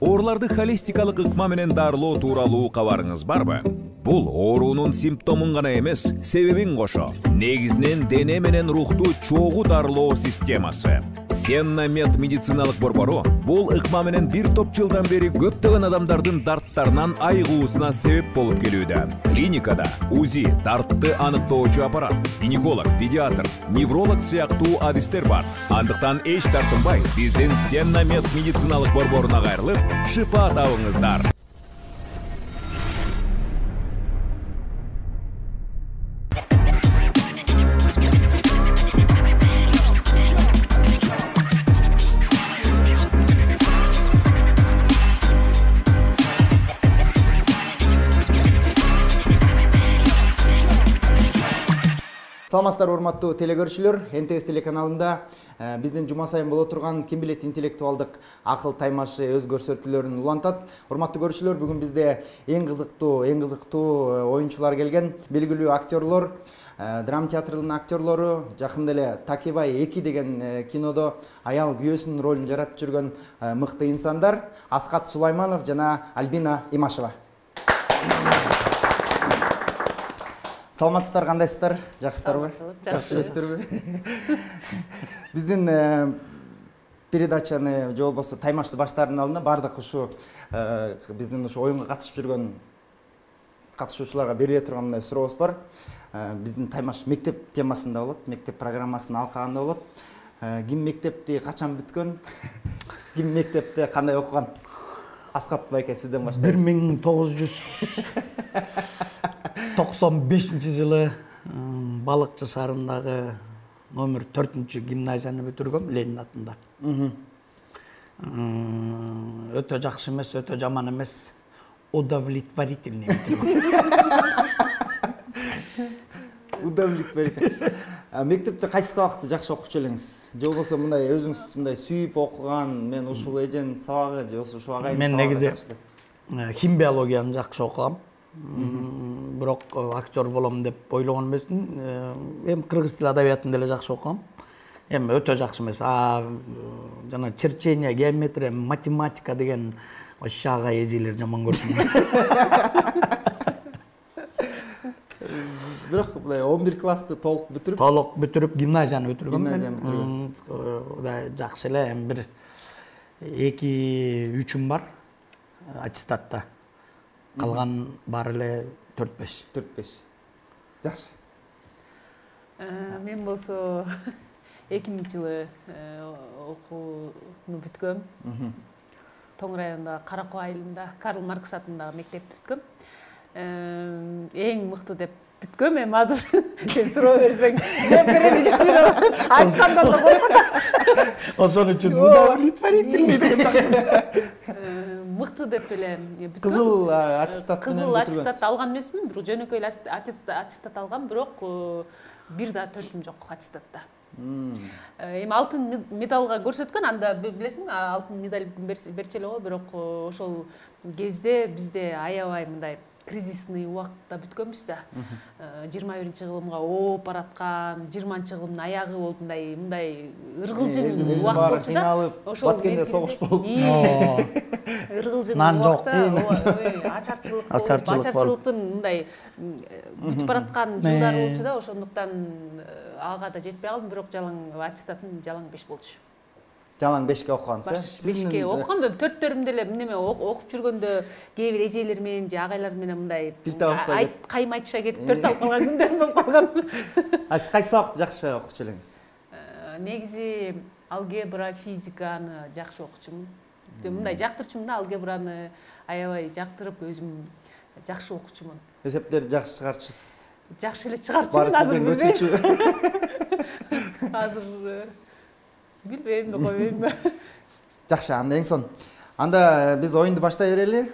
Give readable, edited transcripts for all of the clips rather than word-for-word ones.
Ооруларды холистикалык ыкма менен дарылоо тууралуу кабарыңыз барбы? Бул оорунун симптомун гана эмес, себебин кошо. Негизинен дене менен рухту чогуу дарылоо системасы. Сенна Мед медициналык борбору бул ыкма менен бир топ жылдан бери көптөгөн адамдардын дарттарынан айыгуусуна себеп болуп келүүдө. Клиникада УЗИ, дартты аныктоочу аппарат, гинеколог, педиатр, невролог сыяктуу адистер бар. Андыктан эч тартынбай, биздин Сенна Мед медициналык борборуна кайрылып, шипа табыңыздар. Саламатсыздар, урматтуу телекөрүүчүлөр. НТС телеканалында биздин жума сайын боло турган ким билет интеллектуалдык акыл таймашы өз көрсөтүүлөрүн улантат. Урматтуу көрүүчүлөр, бүгүн бизде эң кызыктуу оюнчулар келген. Белгилүү актерлор, драма театрынын актерлору, жакында эле Такебай 2 деген кинодо аял күйөөсүнүн ролун жаратып жүргөн мыкты инсандар Аскат Сулайманов жана Альбина Имашева. Саламатсыздар, кандайсыздар? Жакшысыздарбы? Жакшы элесиздерби? Биздин передачаны же болбосо таймашты баштаардын алдында бардык ушу биздин ушу оюнга катышып жүргөн катышуучуларга бериле турган мындай сурообуз бар. Биздин таймаш мектеп темасында болот, мектеп программасын алкаганда болот. Ким мектепти качан бүткөн? Ким мектепте кандай окуган? Аскат байке, сизден баштайбыз. 1995 жылы Балыкчы шаарындагы номер 4 гимназияны бүтүргөм, Ленин атында. Өтө жакшы эмес, өтө жаман эмес, удовлетворительный бүтүргөм. Удовлетворительный. Мектепте кайсы сабакты жакшы окучу элеңиз? Же болбосо мындай өзүңүз мындай сүйүп окуган, мен ушул эженин сабагы же ушул агайын сабагы? Мен негизи хим биологияны жакшы окугам. Бирок актер болом деп ойлогон эмесмин. Эми кыргыз тили адабиятын деле жакшы окугам. Эми өтө жакшы эмес. Жана черчение, геометрия, математика деген вообще агай эжелер жаман көрчүм. Бирок 11 классты толук бүтүрүп? Толук бүтүрүп, гимназияны бүтүргөм. Гимназияны бүтүргөнсүз. Жакшы эле, эми бир 2-3 бар аттестатта. Калган бар эле 4-5. 4-5. Жакшы. Мен болсо 2000-жылы окууну бүткөм. Тоң районунда Каракоо айылында Карл Маркс атындагы мектепти бүткөм. Эң мыкты деп бүткөм. Эми азыр сен суроо берсең жооп берем же. Айткандан да койгон. Ошон үчүн удовлетворительный деген. Мыкты деп эле бүткөм. Кызыл аттестат менен Кызыл аттестат алган эмесмин, бирок жөнөкөй аттестат алгам, бирок бир да 4-үм жок аттестатта. Эми алтын медалга көрсөткөн, анда билесиңби, алтын медаль берчү эле го, бирок ошол кезде бизде аябай мындай кризисный убакытта бүткөнбүз да. 21-жылымга ооп бараткан, 20-жылымдын аягы болуп мындай ыргылжың убакыт болчу да. Ошол баткенде согуш болуп. Ыргылжың убакытта ачарчылыктын мындай бүтүп бараткан жылдары болчу да. Ошондуктан ага да жетпей калдым, бирок аттестатым жалаң 5 болчу. Жалаң 5ке окугансыз? 5ке окугам, 4-төрүмдө эле неме окуп жүргөндө кээ бир эжелер менен же агайлар менен мындай кайма-айтыша кетип 4 алып калган күндөр болуп калган. Сиз кайсы сабакты жакшы окучу элеңиз? Негизи алгебра, физиканы жакшы окучумун. Мындай жактырчумун да, алгебраны аябай жактырып, өзүм жакшы окучумун. Эсептерди жакшы чыгарчусуз? Жакшы эле чыгарчумун, азыр билбейм. Азыр билбейм, койбойм. Жакшы, анда эң сон. Анда биз оюнду баштай берели.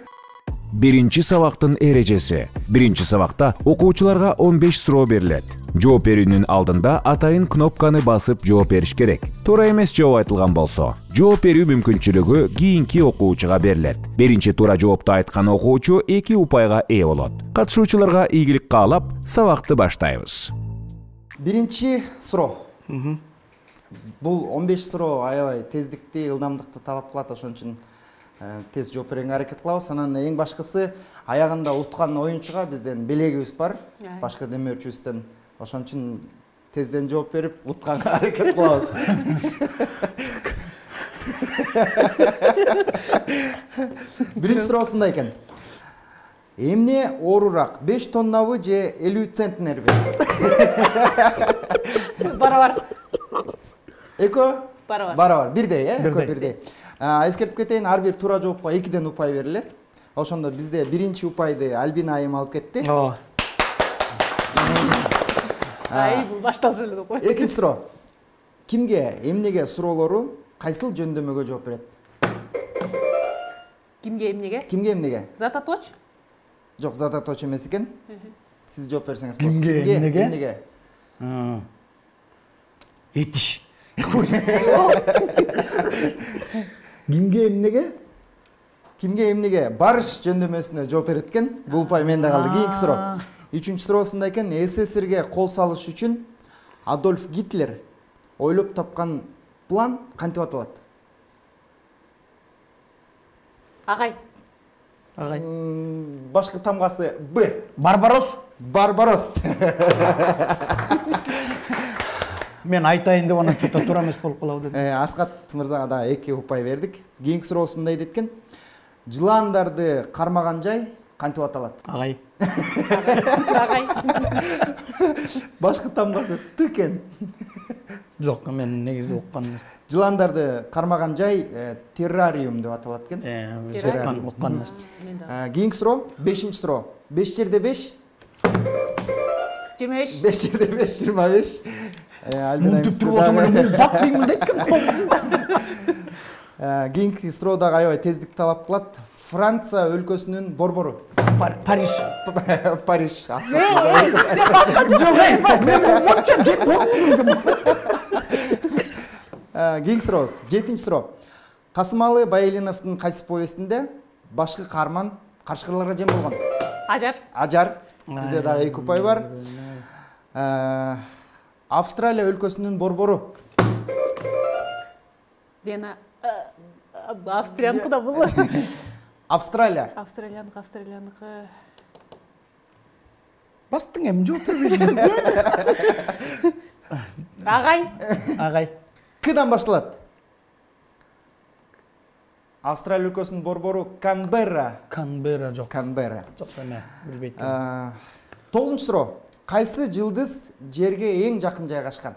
Биринчи сабактын эрежеси. Биринчи сабакта окуучуларга 15 суроо берилет. Жооп берүүнүн алдында атайын кнопканы басып жооп бериш керек. Туура эмес жооп айтылган болсо, жооп берүү мүмкүнчүлүгү кийинки окуучуга берилет. Биринчи туура жоопту айткан окуучу 2 упайга ээ болот. Катышуучуларга ийгилик каалап, сабакты баштайбыз. Биринчи суроо. Бул 15 суроо аябай тездикти, ылдамдыкты талап кылат, ошон үчүн тез жооп берүүгө аракет кылабыз. Анан эң башкысы аягында уткан оюнчуга бизден белегибиз бар, башка демөөрчүбүздөн. Ошон үчүн тезден жооп берип утканга аракет кылабыз. Биринчи суроо ушундай экен. Эмне оорураак, 5 тоннабы же 50 центнерби? Барабар. Экөө? Барабар. Барабар. Бирдей, экөө Бирдей. бирдей. Эскертип кетейин, ар бир туура жоопко 2ден упай берилет. Ошондо бизде биринчи упайды Альбина айым алып кетти. Ооба. Бул башталып эле деп кой. Экинчи суроо. Кимге, эмнеге суроолору кайсыл жөндөмөгө жооп берет? Кимге эмнеге? Кимге, эмнеге? Зататоч? Жок, зататоч эмес экен. Сиз жооп берсеңиз болот. Кимге, эмнеге? Эмнеге? Этиш. Кимге эмнеге? Кимге, эмнеге? Барыш жөндөмөсүнө жооп берет экен. Бул упай менде калды. Кийинки суроо. Үчүнчү суроо ушундай экен. СССРге кол салыш үчүн Адольф Гитлер ойлоп тапкан план кантип аталат? Агай. Агай. Башкы тамгасы Б. Барбарос. Барбарос. Мен айтайын деп ана чөтө туура эмес болуп калабы дедим. Аскат мырзага да 2 упай бердик. Кийинки суроо ушундай дейт экен. Жылаандарды кармаган жай кантип аталат? Агай. Агай. Башкы тамгасы Т экен. Жок, мен негизи уккан. Жылаандарды кармаган жай террариум деп аталат экен. Уккан. Кийинки суроо, 5-чи суроо. 5 жерде 5. 25. 5 жерде 5, 25. Альбина Бак деймилдейт экен. Кийинки суроо дагы аябай тездик талап кылат. Франция өлкөсүнүн борбору. Париж. Париж. Кийинки суроо, 7-чи суроо. Касымалы Байылиновдун кайсы повестинде башкы каарман кашкырларга жем болгон? Ажар. Ажар. Сизде дагы 2 упай бар. Австралия өлкөсүнүн борбору. Вена. Австрияныкы да бул. Австралия. Австралияныкы. Бастың эми жооп бербейсиң. Агай. Агай. Кыдан башталат? Австралия өлкөсүнүн борбору Канберра. Канберра жок. Канберра. Жок эме, билбейт. 9-чу суроо. Кайсы жылдыз жерге эң жакын жайгашкан?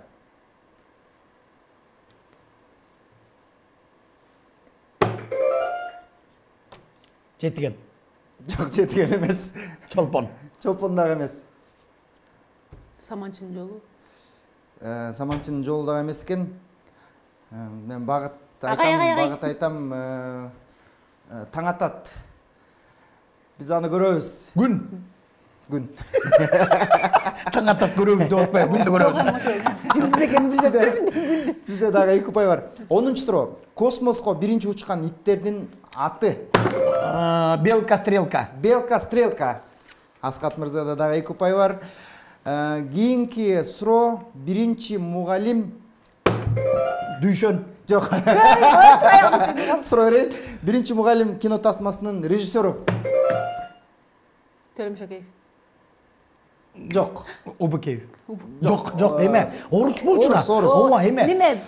Жетиген. Жок, жетиген эмес. Чолпон. Чолпон дагы эмес. Саманчынын жолу. Саманчынын жолу дагы эмес экен. Мен багыт айтам, таң атат. Биз аны көрөбүз. Күн. Күн. Таң атат көрөбүз деп атпай, күндү көрөбүз. Жылдыз экенин билсек. Сизде дагы 2 упай бар. 10-чу суроо. Космоско биринчи учкан иттердин аты? Белка стрелка. Белка стрелка. Аскат мырзада дагы 2 упай бар. Кийинки суроо, биринчи мугалим Дүйшөн. жок. Суроо берейин. Биринчи мугалим кино тасмасынын режиссеру? Төлөмшөкеев. Жок. Убыкеев. Жок, эме. Орус болчу да. Орус. Ооба, эме. Неме?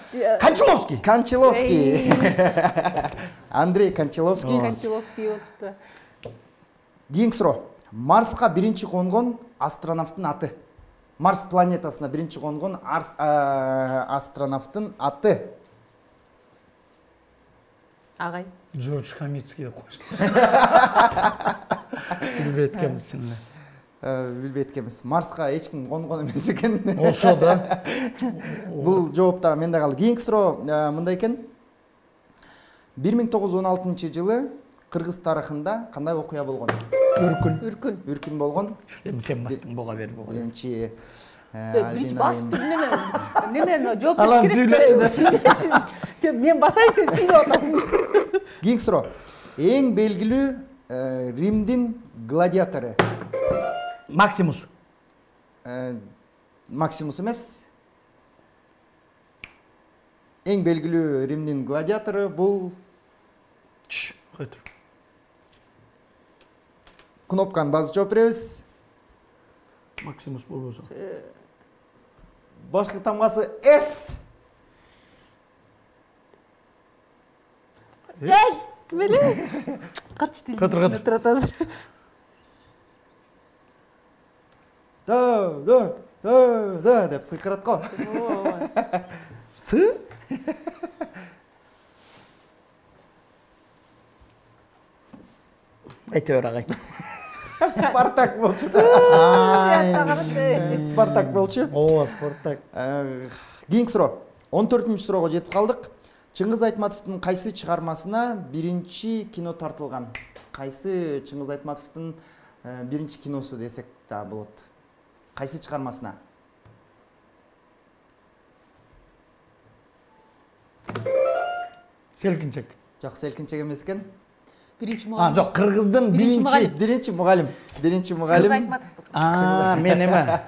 Кончаловский. Кончаловский. Андрей Кончаловский. Кончаловский болчу. Кийинки суроо. Марска биринчи конгон астронавттын аты? Марс планетасына биринчи конгон астронавттын аты? Агай. Джордж Камицкий деп коюш. Билбейт экенбиз. Билбейт экенбиз. Марска эч ким конгон эмес экен. Ошо да. Бул жооп да менде калды. Кийинки суроо мындай экен. 1916-жылы Кыргыз тарыхында кандай окуя болгон? Үркүн. Үркүн болгон. Эми сен бастың бога бер бога. Биринчи Биринчи басты неме жооп Алам бериш керек. Сен мен басайын, сен сүйлөп атасың. Кийинки суроо. Эң белгилүү Римдин гладиатору? Максимус. Максимус эмес. Эң белгилүү Римдин гладиатору бул Кой тур. Кнопканы басып жооп беребиз. Максимус болбосо. Башкы тамгасы С. Карчы тил. Катыр. Турат азыр. Да деп кыйкырат го. С? Айта бер агай. Спартак болчу да. Спартак болчу. О, Спартак. Кийинки суроо. 14-чү суроого жетип калдык. Чыңгыз Айтматовдун кайсы чыгармасына биринчи кино тартылган? Кайсы Чыңгыз Айтматовдун биринчи киносу десек да болот. Кайсы чыгармасына? Селкинчек. Жок, селкинчек эмес экен. Биринчи мугалим. Жок, кыргыздын биринчи. Биринчи мугалим. Биринчи мугалим. Мен эме.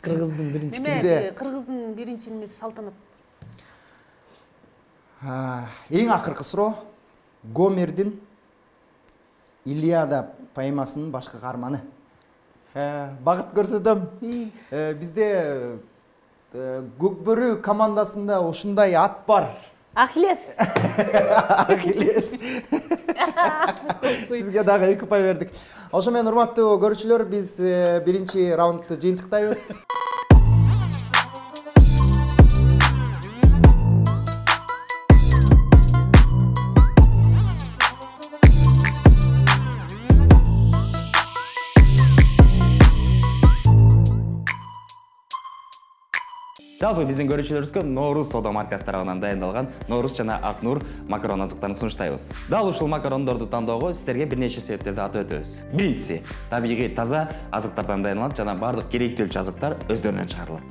Кыргыздын биринчи. Эме, кыргыздын биринчи эмеси Салтанат. Эң акыркы суроо. Гомердин Илиада поэмасынын башкы каарманы. Багыт көрсөтөм. Бизде Көкбөрү командасында ушундай ат бар. Ахиллес. Ахиллес. Сизге дагы 2 пай бердик. Ошо менен урматтуу көрүүчүлөр, биз биринчи раундду жыйынтыктайбыз. Жалпы биздин көрүүчүлөрүбүзгө Ноорус соода маркасы тарабынан дайындалган Ноорус жана Ак Нур макарон азыктарын сунуштайбыз. Дал ушул макарондорду тандоого сиздерге бир нече себептерди атап өтөбүз. Биринчиси, табигый таза азыктардан дайындалат жана бардык керектүүлчү азыктар өздөрүнөн чыгарылат.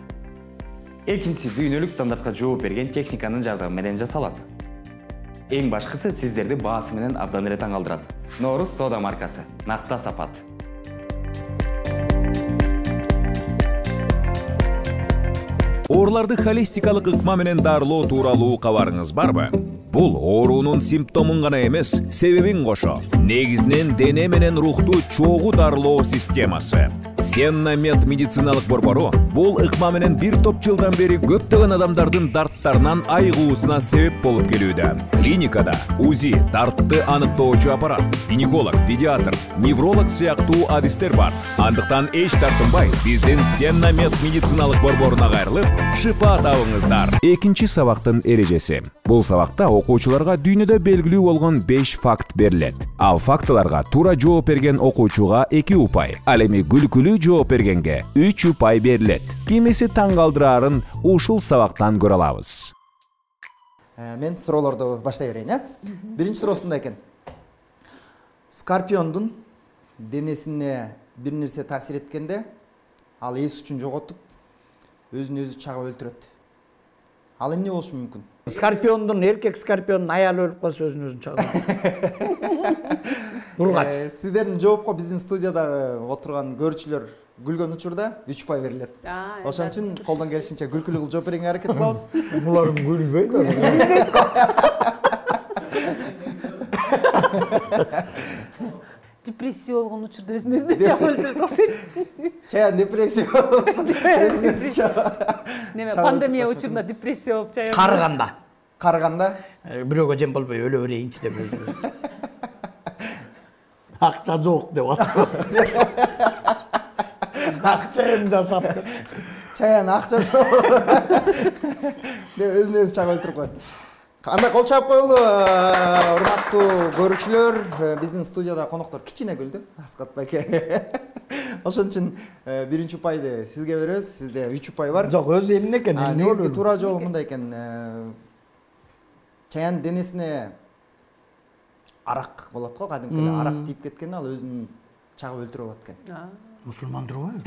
Экинчиси, дүйнөлүк стандартка жооп берген техниканын жардамы менен жасалат. Эң башкысы, сиздерди баасы менен абдан эле таң калтырат. Ноорус соода маркасы, накта сапат. Ооруларды холистикалык ыкма менен дарылоо тууралуу кабарыңыз барбы? Бул оорунун симптомун гана эмес, себебин кошо. Негизинен дене менен рухту чогуу дарылоо системасы. Сенна Мед медициналык борбору бул ыкма менен бир топ жылдан бери көптөгөн адамдардын дарттарынан айыгуусуна себеп болуп келүүдө. Клиникада УЗИ, дартты аныктоочу аппарат, гинеколог, педиатр, невролог сыяктуу адистер бар. Андыктан эч тартынбай, биздин Сенна Мед медициналык борборуна кайрылып, шыпа табыңыздар. Экинчи сабактын эрежеси. Бул сабакта окуучуларга дүйнөдө белгилүү болгон 5 факт берилет. Ал фактыларга туура жооп берген окуучуга 2 упай, ал эми күлкүлүү жооп бергенге 3 упай берилет. Кимиси таң калтырарын ушул сабактан көрө алабыз. Мен суроолорду баштай берейин, Биринчи суроосунда экен. Скорпиондун денесине бир нерсе таасир эткенде, ал эс үчүн жоготуп, өзүн өзү чагып өлтүрөт. Ал эмне болушу мүмкүн? Скорпиондун, эркек скорпиондун аялы өлүп калса өзүн өзүн чагып. Бургач. Сиздердин жоопко биздин студияда отурган көрүүчүлөр күлгөн учурда 3 пай берилет. Ошон үчүн колдон келишинче күлкүлүү кылып жооп берүүгө аракет кылабыз. Буларым күлбөйт. Депрессия болгон учурда өзүн өзү чагып өлтүрөт окшойт. Чаян депрессия. Неме пандемия учурунда депрессия болуп чаян. Карыганда бирөөгө жем болбой өлө берейинчи деп өзү. Акча жок деп асып. Акча эмне ашап. Чаян акча жок. Деп өзүн өзү чагып өлтүрүп коет. Анда кол чаап коелу, урматтуу көрүүчүлөр, биздин студияда коноктор кичине күлдү, Аскат байке. Ошон үчүн биринчи упайды сизге беребиз, сизде 3 упай бар. Жок, өзү эмне экен? Негизги туура жообу мындай экен. Чаян денесине арак болот го, кадимки эле арак тийип кеткен, ал өзүн чагып өлтүрүп алат экен. Мусулман турбайбы?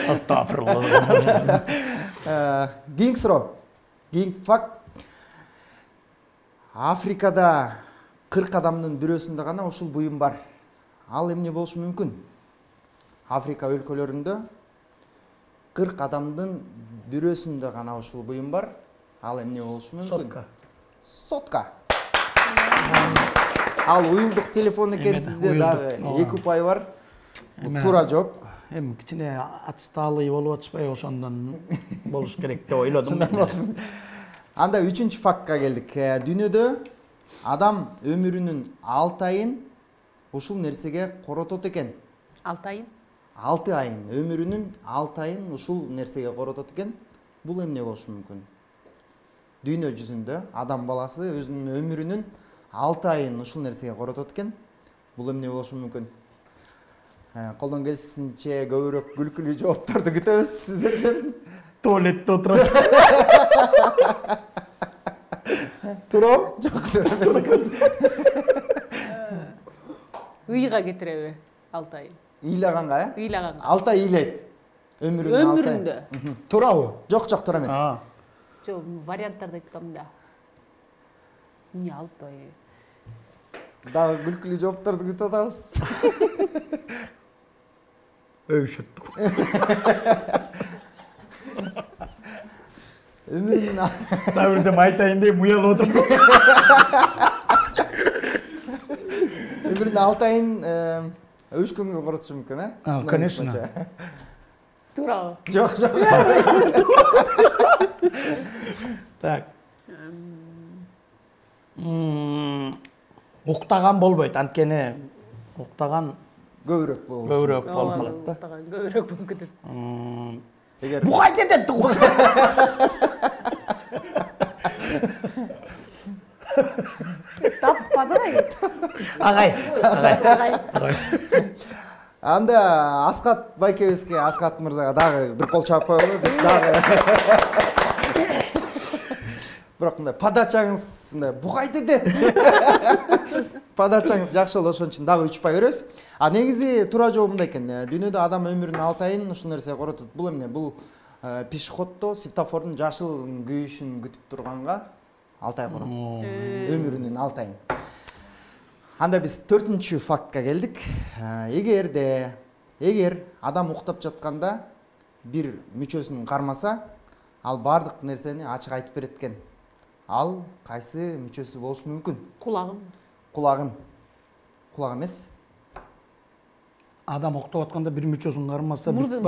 Астагфирулла. Кийинки суроо. Кийинки факт. Африкада 40 адамдын бирөөсүндө гана ушул буюм бар. Ал эмне болушу мүмкүн? Африка өлкөлөрүндө 40 адамдын бирөөсүндө гана ушул буюм бар. Ал эмне болушу мүмкүн? Сотка. Сотка. Ал уюлдук телефон экен, Эме да, сизде уюлдук. дагы Ооба. 2 упай бар. Бул Эме- туура жооп. Эми кичине ачтаалый болуп атышпайбы, ошондон болуш керек деп ойлодум. Анда 3-чү фактка келдик. Дүйнөдө адам өмүрүнүн 6 айын ушул нерсеге коротот экен. 6 айын. 6 айын, өмүрүнүн 6 айын ушул нерсеге коротот экен. Бул эмне болушу мүмкүн? Дүйнө жүзүндө адам баласы өзүнүн өмүрүнүн 6 айын ушул нерсеге коротот экен. Бул эмне болушу мүмкүн? Колдон келишинче көбүрөөк күлкүлүү жоопторду күтөбүз сиздерден. Туалетте отурат. Турам? Жок, тура эмес. Ыйга кетиреби 6 айын. Ыйлаганга, Ыйлаганга. 6 ай ыйлайт. Өмүрүнүн 6 ай. Өмүрүндө. Турабы? Жок, тура эмес. Жок, варианттарды айтам да. Эмне 6 ай? Дагы күлкүлүү жоопторду күтүп атабыз. Өйшөттүк. Өмүрүнүн Дагы бирде айтайын деп уялып отурмун. өмүрүнүн 6 айын өчкөнгө коротушу мүмкүн, Конечно. Туурабы? Жок. Так. Уктаган болбойт, анткени уктаган Көбүрөөк болушу. көбүрөөк болуп калат да. Көбүрөөк болуп кетет. Эгер Бугай дедет. Таппады. Агай. анда Аскат байкебизге, Аскат мырзага дагы бир кол чаап коелу. Биз дагы бирок мындай подачаңыз мындай бугай деде. Подачаңыз жакшы болот, ошон үчүн дагы 3 пай беребиз. А негизи туура жооп мындай экен. Дүйнөдө адам өмүрүнүн 6 айын ушул нерсеге коротот. Бул эмне? Бул пешеходдо светофордун жашыл күйүшүн күтүп турганга 6 ай коротот. Өмүрүнүн 6 айын. Анда биз 4-чү фактка келдик. Эгер адам уктап жатканда бир мүчөсүн кармаса, ал бардык нерсени ачык айтып берет экен. Ал кайсы мүчөсү болушу мүмкүн? Кулагым. Кулагын. Кулак эмес. Адам уктап атканда бир мүчөсүн кармаса, Мурдун.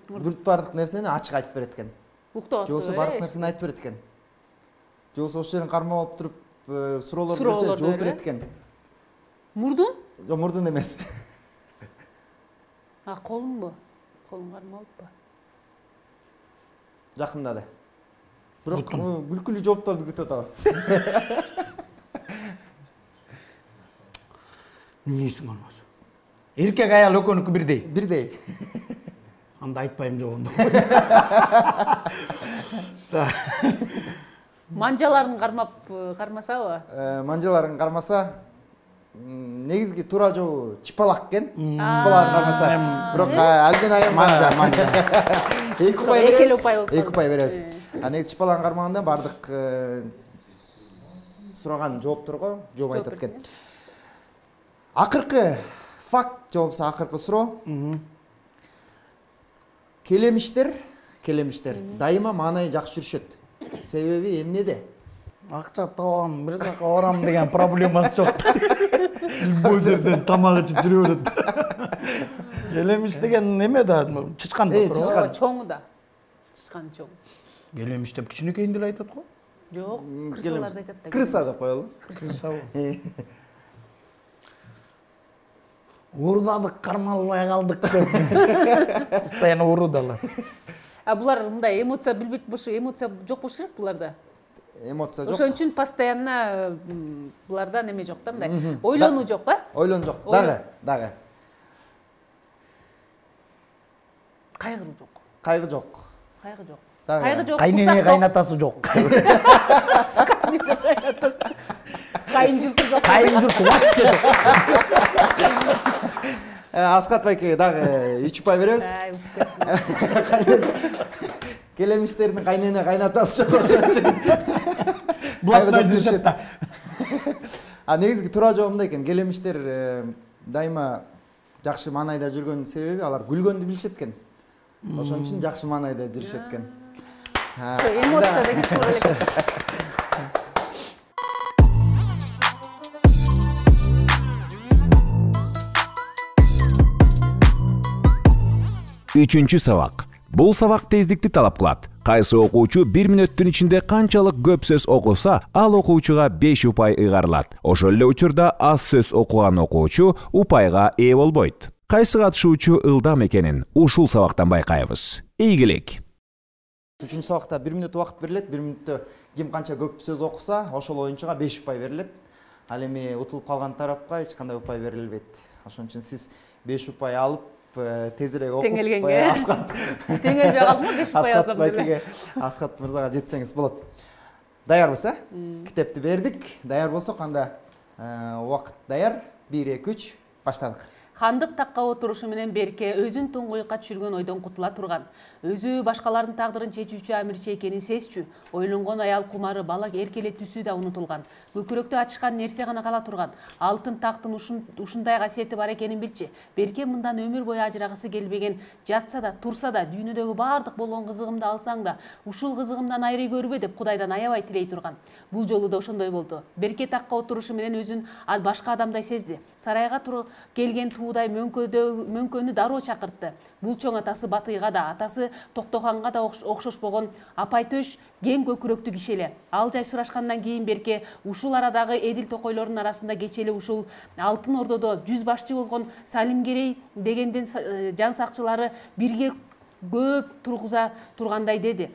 Бүт бардык нерсени ачык айтып берет экен. Уктап Же болбосо бардык нерсени айтып берет экен. Же болбосо ошол жерин кармап алып туруп, суроолорду берсе жооп берет экен. Мурдун? Жок, мурдун эмес. Колумбу? Колум кармалыппы? Жакындады. Бирок күлкүлүү жоопторду күтүп атабыз. Эмнесиң болмосо? Эркек аял экөөнүкү бирдей. Бирдей. Анда айтпайм жогонду. Манжаларын кармасабы? Манжаларын кармаса, негизги туура жообу чыпалак экен. Чыпаларын кармаса. Бирок Альбин айым Манжа. 2 упай беребиз. Экелүү упай болуп 2 упай беребиз. Негизи чыпаларын кармаганда бардык сураган жоопторго жооп айтат экен. Акыркы факт же болбосо акыркы суроо. Келемиштер дайыма маанай жакшы жүрүшөт. Себеби эмнеде? Акча табам, бир жака барам деген проблемасы жок. Бул жерден тамак ичип жүрө берет. Келемиш деген эме да, чычкан да. Чычкан. Чоңу да. Чычкан чоң. Келемиш деп кичинекейин деле айтат го. Жок, крысаларды айтат да. Крыса деп коелу. Урдадык, кармалбай калдык деп. Постоянно урудалар. Булар мындай эмоция билбейт болушу, эмоция жок болуш керек буларда. Эмоция жок. Ошон үчүн постоянно буларда неме жок да, мындай ойлонуу жок да? Ойлон жок. Дагы. Кайгыруу жок. Кайгы жок. Кайгы жок. Кайнене кайнатасы жок. Кайын журту жок. Кайын журту вообще жок. Аскат байке дагы 3 упай беребиз. Келемиштердин кайнене кайнатасы жок ошон үчүн. Булаттай жүрүшөт да. Негизги туура жооп мындай экен. Келемиштер дайыма жакшы маанайда жүргөн себеби алар күлгөндү билишет экен. Ошон үчүн жакшы маанайда жүрүшөт экен. Эмоция деген туура элек. 3 сабак. Бул сабак тездикти талап кылат. Кайсы окуучу 1 мүнөттүн ичинде канчалык көп сөз окуса, ал окуучуга 5 упай ыйгарылат. Ошол эле учурда аз сөз окуган окуучу упайга ээ болбойт. Кайсы катышуучу ылдам экенин ушул сабактан байкайбыз. Ийгилик. 3-сабакта 1 мүнөт убакыт берилет. 1 мүнөттө ким канча көп сөз окуса, ошол оюнчуга 5 упай берилет. Ал эми утулуп калган тарапка эч кандай упай берилбейт. Ошон үчүн сиз 5 упай алып, тезирээк окуп, Асхат теңелбей калдым, 5 упай алсам деле. Асхат мырзага жетсеңиз болот. Даярбыз, Китепти бердик. Даяр болсок, анда убакыт даяр. 1 2 3 баштадык. Хандык такка отурушу менен Берке өзүн туңгуйукка түшүргөн ойдон кутула турган. Өзү башкалардын тагдырын чечүүчү амирчи экенин сезчү. Ойлонгон аял кумары бала эркелетүүсү да унутулган. Көкүрөктө ачышкан нерсе гана кала турган. Алтын тактын ушундай касиети бар экенин билчү. Берке мындан өмүр бою ажырагысы келбеген, жатса да, турса да, дүйнөдөгү бардык болгон кызыгымды алсаң да, ушул кызыгымдан айрый көрбө деп Кудайдан аябай тилей турган. Бул жолу да ошондой болду. Берке такка отурушу менен өзүн башка адамдай сезди. Сарайга келген Туудай мөңкөнү дароо чакыртты. Бул чоң атасы Батыйга да, атасы Токтоханга да окшошпогон апайтөш кең көкүрөктүү киши эле. Ал жай сурашкандан кийин Берке ушул арадагы эдил токойлордун арасында кечели ушул Алтын Ордодо 100 башчы болгон Салимгерей дегендин жан сакчылары бирге көп тургуза тургандай деди.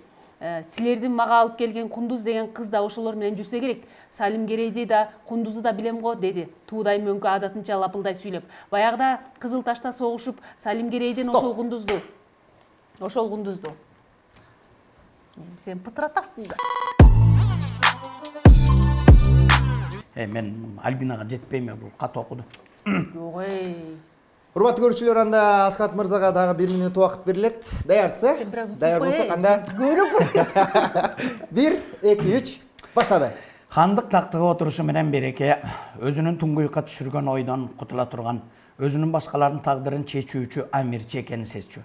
Силердин мага алып келген Кундуз деген кыз да ошолор менен жүрсө керек. Салимгерейди да, Кундузду да билем го, деди. Туудай мөңкө адатынча лапылдай сүйлөп. Баягыда Кызыл Ташта согушуп, Салимгерейдин ошол Кундузду. Сен пытыратасың да. Мен Альбинага жетпейм, бул кат окуду. Ой. Урматтуу көрүүчүлөр, анда Асхат мырзага дагы 1 мүнөт убакыт берилет. Даярсыз? Даяр болсок, анда 1 2 3 баштады. Хандык тактыга отурушу менен Берке өзүнүн туңгуйукка түшүргөн ойдон кутула турган, өзүнүн башкалардын тагдырын чечүүчү амирчи экенин сезчү.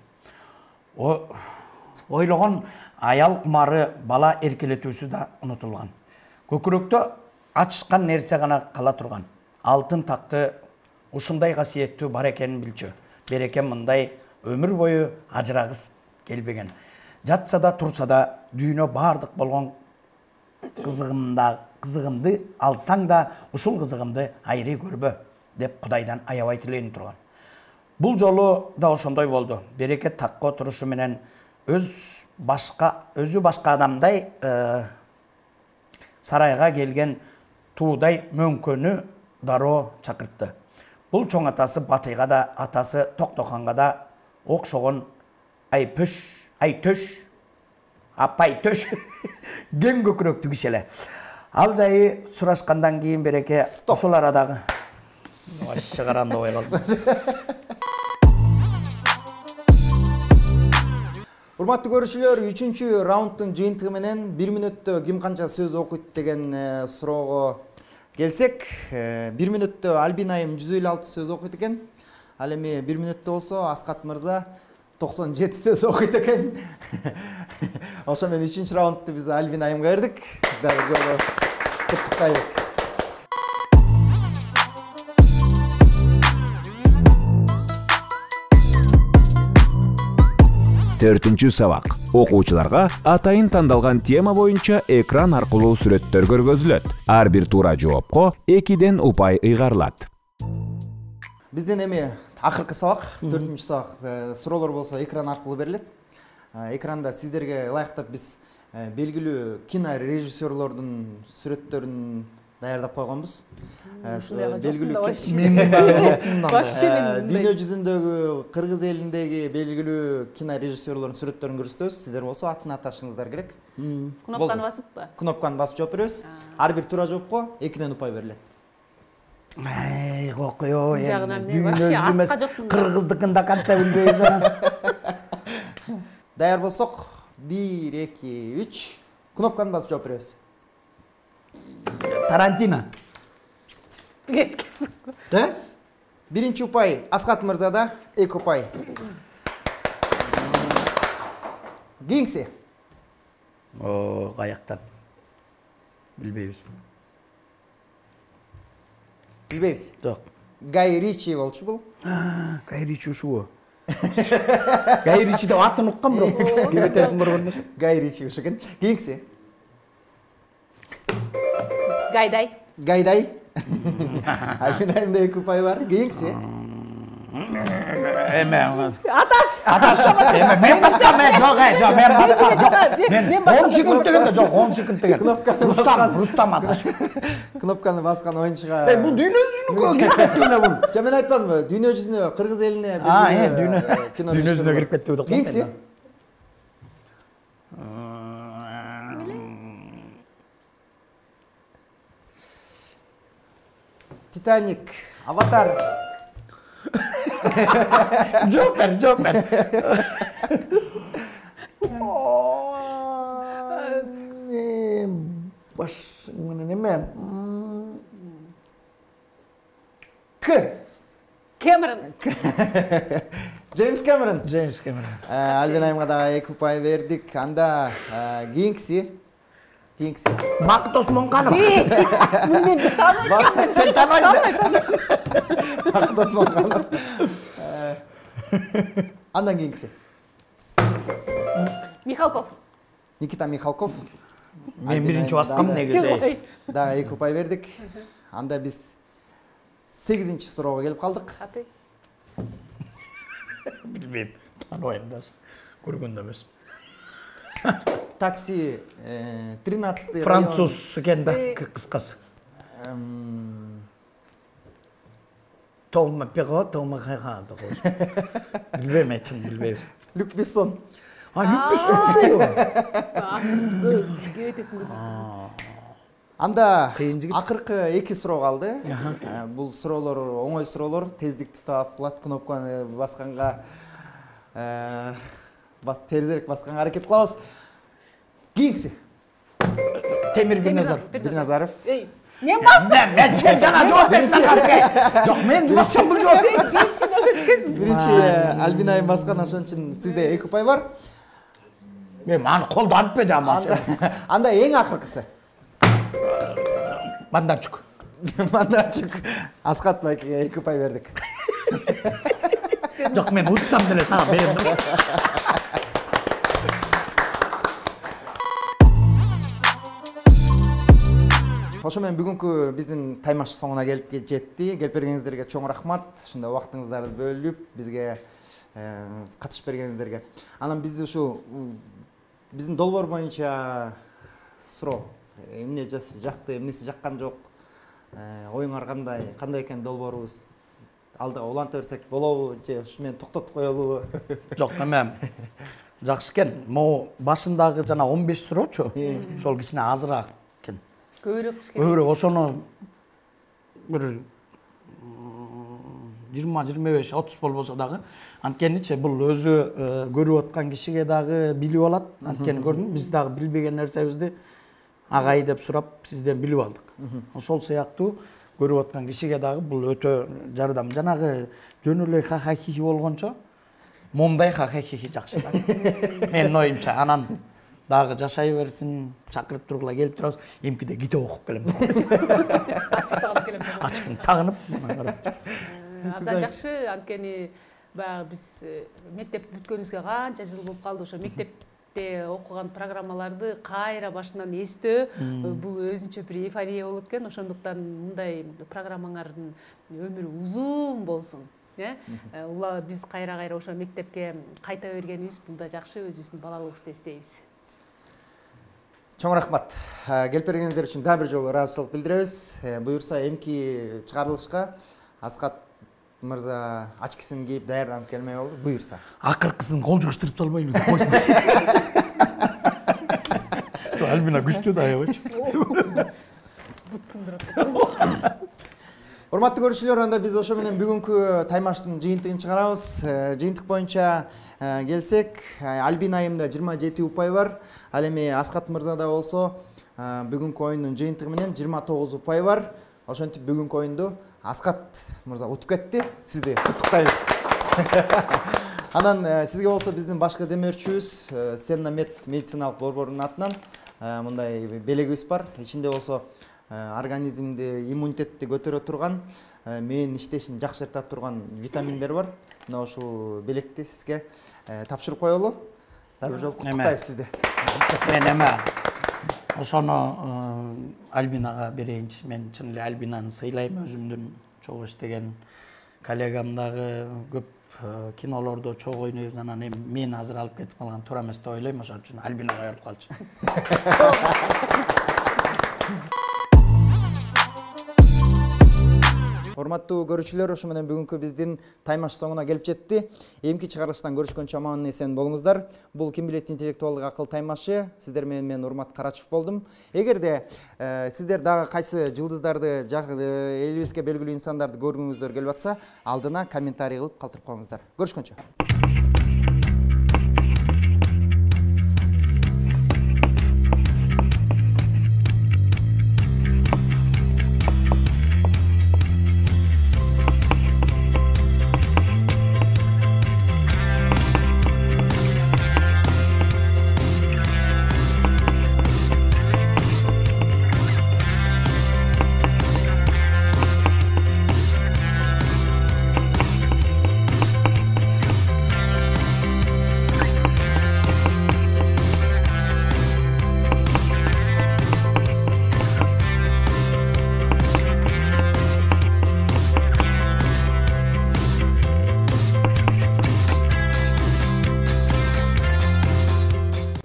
Ойлогон аял кумары бала эркелетүүсү да унутулган. Көкүрөктө ачышкан нерсе гана кала турган. Алтын такты ушундай касиеттүү бар экенин билчү. Берке мындай өмүр бою ажырагыс келбеген. Жатса да, турса да, дүйнө бардык болгон кызыгымды алсаң да, ушул кызыгымды айрый көрбө деп Кудайдан аябай тилейин турган. Бул жолу да ошондой болду. Берке такка отурушу менен өзү башка адамдай сарайга келген Туудай мөңкөнү дароо чакыртты. Бул чоң атасы Батыйга да, атасы Токтоханга да окшогон апайтөш кең көкүрөктүү киши эле. Ал жайы сурашкандан кийин Берке ошол арадагы шыгаранда ой калды. Урматтуу көрүүчүлөр, 3-чү раундтун жыйынтыгы менен 1 мүнөттө ким канча сөз окуйт деген суроого келсек, 1 мүнөттө Альбина айым 156 сөз окуйт экен. Ал эми 1 мүнөттө болсо Асхат мырза 97 сөз окуйт экен. Ошо менен 3-чү раундту биз Альбина айымга бердик. Дагы жолу куттуктайбыз. Төртүнчү сабак. Окуучуларга атайын тандалган тема боюнча экран аркылуу сүрөттөр көргөзүлөт. Ар бир туура жоопко 2ден упай ыйгарылат. Бизден эми акыркы сабак, 4-чү сабак. Суроолор болсо экран аркылуу берилет. Экранда сиздерге ылайыктап биз белгилүү кинорежиссерлордун сүрөттөрүн даярдап койгонбуз. Белгилүү дүйнө жүзүндөгү, кыргыз элиндеги белгилүү кинорежиссерлордун сүрөттөрүн көрсөтөбүз. Сиздер болсо атын аташыңыздар керек. Кнопканы басыппы? Кнопканы басып жооп беребиз. Ар бир туура жоопко 2ден упай берилет. Кокуё, дүйнөбүз кыргыздыкында канча билбейбиз анан. Даяр болсок 1 2 3 кнопканы басып жооп беребиз. Тарантино. Биринчи упай Асхат мырзада, 2 упай. Кийинкиси. Каяктан? Билбейбиз. Билбейбиз. Жок. Гай Ричи болчу бул. Гай Ричи ушубу? Гай Ричи деп атын ұққан бирок кебетесин көргөн эмес. Гай Ричи ушу экен. Кийинкиси. Гайдай. Гайдай. Альбинайымда 2 упай бар. Кийинкиси. Эме. Аташ. Эме мен басам, жок, мен басам, жок. Мен 10 секунд дегенде жок, 10 секунд деген. Кнопканы баскан. Рустам Аташ. Кнопканы баскан оюнчуга. Бул дүйнө жүзүнүн кирпеттүү эле бул. Жа мен айтпадымбы? Дүйнө жүзүнө, кыргыз элине Дүйнө жүзүнө кирип кетти деп. Кийинкиси. Титаник, Аватар. Жопер. Баш менен эме. К. Кэмерон. Джеймс Кэмерон. Джеймс Кэмерон. Альбинайымга дагы 2 упай бердик. Анда кийинкиси. Бакыт Осмонканов. Мен тааныбайм. Сен тааныбайсың. Бакыт Осмонканов. Андан кийинкиси. Михалков. Никита Михалков. Мен биринчи баскам негизи. Дагы 2 упай бердик. Анда биз 8-чи суроого келип калдык. Билбейм. Тааныбайм да. Көргөн да эмес. Такси 13-й Француз экен да, кыскасы. Тома Перо, Тома Херан. Билбейм, чын билбейбиз. Люк Бессон. Люк Бессон ошол. Анда акыркы 2 суроо калды. Бул суроолор оңой суроолор, тездикти таап кылат, кнопканы басканга терезерек басканга аракет кылабыз. Кийинкиси. Темир Бирназаров. Бирназаров. Мен бастым. Мен сен жана жооп бердиң. Жок, мен басам бул жооп. Биринчисин ошо эткенсиң. Биринчи Альбинайым баскан, ошон үчүн сизде 2 упай бар. Мен аны колдонуп бердим ама. Анда эң акыркысы. Бондарчук. Бондарчук. Аскат байкеге 2 упай бердик. Жок, мен утсам деле сага берем да. Ошо менен бүгүнкү биздин таймаш соңуна келип жетти. Келип бергениңиздерге чоң рахмат. Ушундай убактыңыздарды бөлүп бизге катышып бергениңиздерге. Анан бизди ушу биздин долбоор боюнча суроо. Эмне жакты, эмнеси жаккан жок. Оюңар кандай экен долбоорубуз? Алдыга уланта берсек болобу же ушу менен токтотуп коелубу? Жок, эме жакшы экен. Могу башындагы жана 15 суроочу. Ошол кичине азыраак экен. Көбүрөөк ошону бир 20-25, 30 болбосо дагы анткеничи бул өзү көрүп аткан кишиге дагы билип алат. Анткени көрдүңбү, биз дагы билбеген нерсебизди агай деп сурап сизден билип алдык. Ошол сыяктуу көрүп аткан кишиге дагы бул өтө жардам. Жанагы жөн эле ха-ха-хи болгончо момдай ха-ха-хи жакшы да. Менин оюмча анан дагы жашай берсин, чакырып тургула келип турабыз. Эмкиде китеп окуп келем. Ачкын тагынып. Абдан жакшы, анткени баягы биз мектеп бүткөнүбүзгө канча жыл болуп калды. Ошо мектепте окуган программаларды кайра башынан эстөө бул өзүнчө бир эйфория болот экен. Ошондуктан мындай программаңардын өмүрү узун болсун. Биз кайра ошо мектепке кайта бергенибиз бул да жакшы, өзүбүздүн балалыгыбызды эстейбиз. Чоң рахмат. Келип бергениңиздер үчүн дагы бир жолу ыраазычылык билдиребиз. Буюрса эмки чыгарылышка Аскат мырза очкисин кийип даярданып келмей болду. Буюрса. Акыркысын кол жугуштырып салбайлы. Альбина күчтүү да аябайчы. Бут сындырып. Урматтуу көрүүчүлөр, анда биз ошо менен бүгүнкү таймаштын жыйынтыгын чыгарабыз. Жыйынтык боюнча келсек, Альбина айымда 27 упай бар. Ал эми Аскат мырзада болсо бүгүнкү оюндун жыйынтыгы менен 29 упай бар. Ошентип бүгүнкү оюнду Аскат мырза утуп кетти. Сизди куттуктайбыз. Анан сизге болсо биздин башкы демөөрчүбүз Сенна Мед медициналык борборунун атынан мындай белегибиз бар. Ичинде болсо организмди, иммунитетти көтөрө турган, мээнин иштешин жакшырта турган витаминдер бар. Мына ушул белекти сизге тапшырып коелу. Дагы жолу куттуктайбыз сизди. Мен эме ошону Альбинага берейинчи. Мен чын эле Альбинаны сыйлайм, өзүмдүн чогуу иштеген коллегам дагы көп кинолордо чогуу ойнойбуз, анан эми мен азыр алып кетип калган туура эмес деп ойлойм, ошон үчүн Альбинага коюп калчу. Урматтуу көрүүчүлөр, ошо менен бүгүнкү биздин таймаш соңуна келип жетти. Эмки чыгарылыштан көрүшкөнчө аман эсен болуңуздар. Бул Ким билет интеллектуалдык акыл таймашы. Сиздер менен мен Урмат Карачев болдум. Эгерде сиздер дагы кайсы жылдыздарды, элибизге белгилүү инсандарды көргүңүздөр келип атса, алдына комментарий кылып калтырып коюңуздар. Көрүшкөнчө.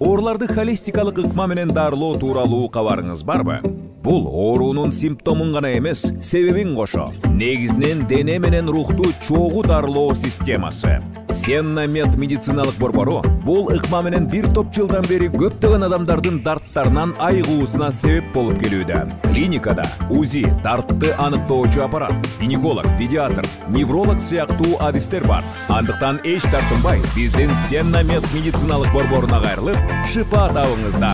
Ооруларды холистикалык ыкма менен дарылоо тууралуу кабарыңыз барбы? Бул оорунун симптомун гана эмес, себебин кошо негизинен дене менен рухту чогуу дарылоо системасы. Сенна Мед медициналык борбору бул ыкма менен бир топ жылдан бери көптөгөн адамдардын дарттарынан айыгуусуна себеп болуп келүүдө. Клиникада УЗИ, дартты аныктоочу аппарат, гинеколог, педиатр, невролог сыяктуу адистер бар. Андыктан эч тартынбай, биздин Сенна Мед медициналык борборуна кайрылып, шыпа табыңыздар.